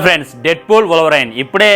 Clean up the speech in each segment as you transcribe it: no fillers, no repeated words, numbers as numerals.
Friends Deadpool వోల్వరైన్ ఇప్పుడే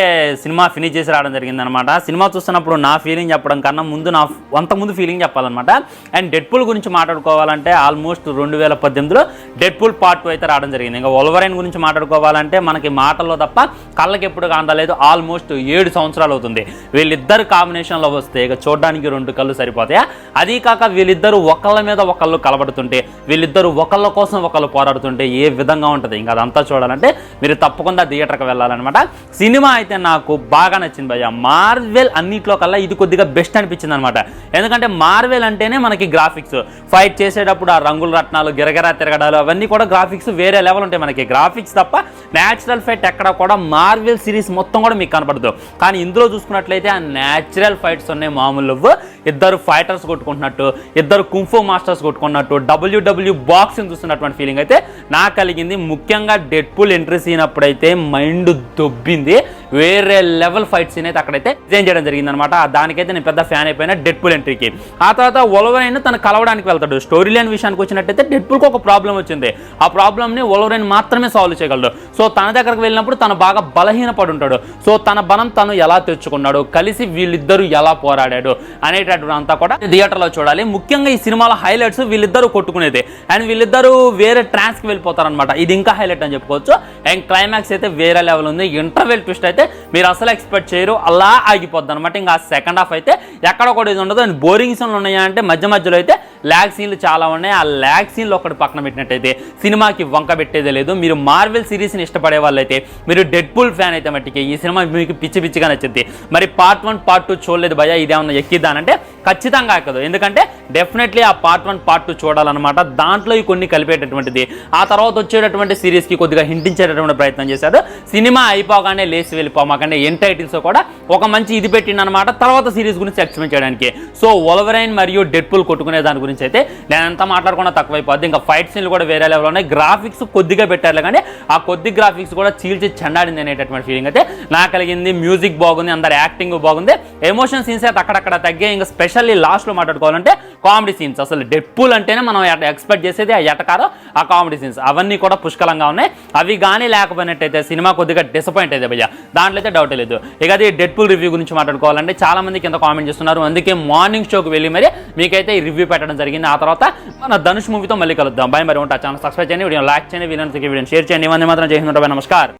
cinema finish చేసి రావడం జరిగిందనమాట. సినిమా చూస్తున్నప్పుడు నా ఫీలింగ్ చెప్పడం కన్నా ముందు అంతకుముందు ఫీలింగ్ చెప్పాలన్నమాట. అండ్ డెడ్పూల్ గురించి మాట్లాడుకోవాలంటే ఆల్మోస్ట్ 2018లో డెడ్పూల్ పార్ట్ 2 అయితే రావడం జరిగింది. ఇంకా వోల్వరైన్ గురించి మాట్లాడుకోవాలంటే మనకి మాటల్లో తప్ప కళ్ళకి ఎప్పుడు కాందలేదు. ఆల్మోస్ట్ 7 సంవత్సరాలు అవుతుంది. వీళ్ళిద్దరు కాంబినేషన్లో వస్తే ఇక చూడడానికి 2 కళ్ళు సరిపోతాయా? అదీ కాక వీళ్ళిద్దరూ ఒకళ్ళ మీద ఒకళ్ళు కలబడుతుంటే, వీళ్ళిద్దరూ ఒకళ్ళ కోసం ఒకళ్ళు పోరాడుతుంటే ఏ విధంగా ఉంటుంది? ఇంకా అదంతా చూడాలంటే మీరు తప్పకుండా థియేటర్కి వెళ్ళాలన్నమాట. సినిమా అయితే నాకు బాగా నచ్చింది భయ్య. మార్వెల్ అన్నిట్లో కల్లా ఇది కొద్దిగా బెస్ట్ అనిపించింది అనమాట. ఎందుకంటే మార్వెల్ అంటేనే మనకి గ్రాఫిక్స్, ఫైట్ చేసేటప్పుడు ఆ రంగుల రత్నాలు, గిరగిరా తిరగడాలు అవన్నీ కూడా గ్రాఫిక్స్ వేరే లెవెల్ ఉంటాయి. మనకి గ్రాఫిక్స్ తప్ప న్యాచురల్ ఫైట్ ఎక్కడ కూడా మార్వెల్ సిరీస్ మొత్తం కూడా మీకు కనపడదు. కానీ ఇందులో చూసుకున్నట్లయితే ఆ న్యాచురల్ ఫైట్స్ ఉన్నాయి మామూలు. ఇద్దరు ఫైటర్స్ కొట్టుకుంటున్నట్టు, ఇద్దరు కుంఫు మాస్టర్స్ కొట్టుకున్నట్టు, డబ్ల్యూడబ్ల్యూ బాక్సింగ్ చూస్తున్నటువంటి ఫీలింగ్ అయితే నాకు కలిగింది. ముఖ్యంగా డెడ్పూల్ ఎంట్రీ సీన్ అప్పుడైతే మైండ్ దొబ్బింది. వేరే లెవెల్ ఫైట్ సీన్ అయితే అక్కడైతే డిజైన్ చేయడం జరిగింది అనమాట. దానికైతే నేను పెద్ద ఫ్యాన్ అయిపోయినా డెడ్పూల్ ఎంట్రీకి. ఆ తర్వాత వోల్వరైన్ తను కలవడానికి వెళ్తాడు. స్టోరీ లైన్ విషయానికి వచ్చినట్టయితే డెడ్పూల్కి ఒక ప్రాబ్లం వచ్చింది. ఆ ప్రాబ్లమ్ని వోల్వరైన్ మాత్రమే సాల్వ్ చేయగలడు. సో తన దగ్గరకు వెళ్ళినప్పుడు తను బాగా బలహీనపడి ఉంటాడు. సో తన బలం తను ఎలా తెచ్చుకున్నాడు, కలిసి వీళ్ళిద్దరూ ఎలా పోరాడాడు అనేటటువంటి అంతా కూడా థియేటర్లో చూడాలి. ముఖ్యంగా ఈ సినిమాలో హైలైట్స్ వీళ్ళిద్దరూ కొట్టుకునేది. అండ్ వీళ్ళిద్దరూ వేరే ట్రాన్స్కి వెళ్ళిపోతారనమాట. ఇది ఇంకా హైలైట్ అని చెప్పుకోవచ్చు. అండ్ క్లైమాక్స్ అయితే వేరే లెవెల్ ఉంది. ఇంటర్వెల్ ట్విస్ట్ అయితే మీరు అసలు ఎక్స్పెక్ట్ చేయరు, అలా ఆగిపోద్ది అనమాట. ఇంకా సెకండ్ హాఫ్ అయితే ఎక్కడ కూడా ఇది ఉండదు. అండ్ బోరింగ్ సీన్లు ఉన్నాయా అంటే మధ్యలో అయితే ల్యాగ్ సీన్లు చాలా ఉన్నాయి. ఆ ల్యాగ్ సీన్లు ఒకటి పక్కన పెట్టినట్టయితే సినిమాకి వంక పెట్టేదే లేదు. మీరు మార్వెల్ సిరీస్ని ఇష్టపడే వాళ్ళైతే, మీరు డెడ్పూల్ ఫ్యాన్ అయితే మట్టికి ఈ సినిమా మీకు పిచ్చిగా నచ్చింది. మరి పార్ట్ 1 పార్ట్ 2 చూడలేదు భయ్యా, ఇదేమన్నా ఎక్కిద్దానంటే ఖచ్చితంగా ఎక్కదు. ఎందుకంటే డెఫినెట్లీ ఆ పార్ట్ 1 పార్ట్ 2 చూడాలన్నమాట. దాంట్లో కొన్ని కలిపేటటువంటిది. ఆ తర్వాత వచ్చేటటువంటి సిరీస్కి కొద్దిగా హింటించేటటువంటి ప్రయత్నం చేశాడు. సినిమా అయిపోగానే లేచి వెళ్ళిపోమాకంటే ఎన్ టైటిల్స్ కూడా ఒక మంచి ఇది పెట్టిందనమాట తర్వాత సిరీస్ గురించి ఎక్స్ప్లెయిన్ చేయడానికి. సో వోల్వరైన్ మరియు డెడ్పూల్ కొట్టుకునే దాని గురించి అయితే నేను ఎంత మాట్లాడకుండా తక్కువైపోద్ది. ఇంకా ఫైట్ సీన్లు కూడా వేరే లెవెల్ ఉన్నాయి. గ్రాఫిక్స్ కొద్దిగా పెట్టారు కానీ ఆ కొద్ది గ్రాఫిక్స్ కూడా చీల్చి చెండాడింది అనేటటువంటి ఫీలింగ్ అయితే నాకు కలిగింది. మ్యూజిక్ బాగుంది, అందరి యాక్టింగ్ బాగుంది. ఎమోషన్ సీన్స్ అయితే అక్కడక్కడ తగ్గాయి. ఇంకా స్పెషల్లీ లాస్ట్లో మాట్లాడుకోవాలంటే కామెడీ సీన్స్. అసలు డెడ్పూల్ అంటేనే మనం ఎక్స్పెక్ట్ చేసేది ఆ ఎటకారో ఆ కామెడీ సీన్స్ అవన్నీ కూడా పుష్కలంగా ఉన్నాయి. అవి కానీ లేకపోయినట్టయితే సినిమా కొద్దిగా డిసప్పాయింట్ అయితే భయ్య, దాంట్లో అయితే డౌట్ లేదు. ఇక అది డెడ్పూల్ రివ్యూ గురించి మాట్లాడుకోవాలంటే చాలా మంది కింద కామెంట్ చేస్తున్నారు. అందుకే మార్నింగ్ షోకి వెళ్ళి మరి మీకైతే ఈ రివ్యూ పెట్టడం జరిగింది. ఆ తర్వాత మన ధనుష్ మూవీతో మళ్ళీ కలుద్దాం. బాయ్. మరి ఉంటా ఛానల్ సబ్స్క్రైబ్ చేయండి, వీడియో లైక్ చేయండి, వీడియో షేర్ చేయండి. ఇవన్నీ మాత్రం చేసి ఉంటాయి. నమస్కారం.